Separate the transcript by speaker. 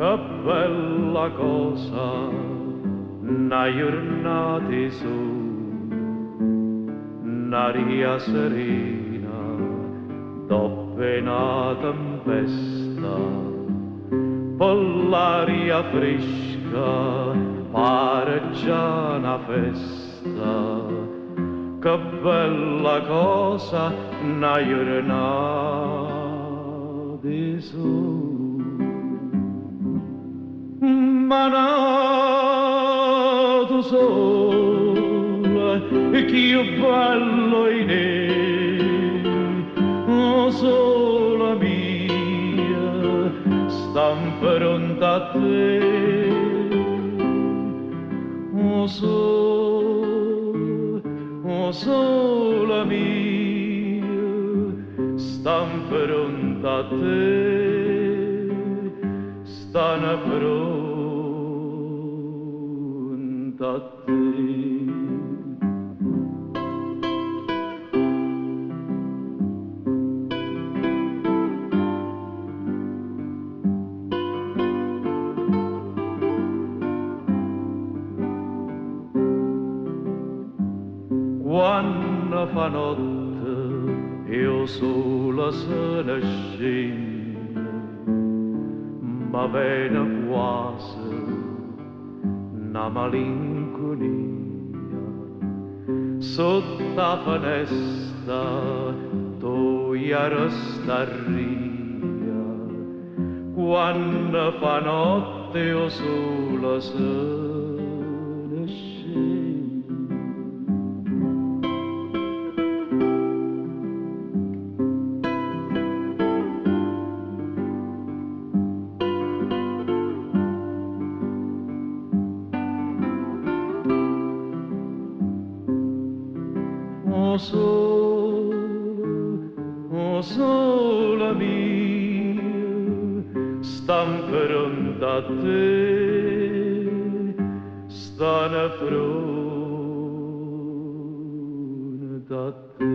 Speaker 1: Che bella cosa, una giornata su, un'aria serena, dopo una tempesta, per l'aria fresca, pare già una festa. Che bella cosa, una giornata su. Manato sole, che bello in oh sola mia, stan pronta a te, oh sola mia, stan pronta a te. Stanno pronta a te. Quando fa notte io sola se ne scendo, ma bene quasi una malinconia sotto la finestra tu ja restaria quando fa notte io sola se ne scendo. Oh sola mia, stan pronta a te, stanno pronta a te.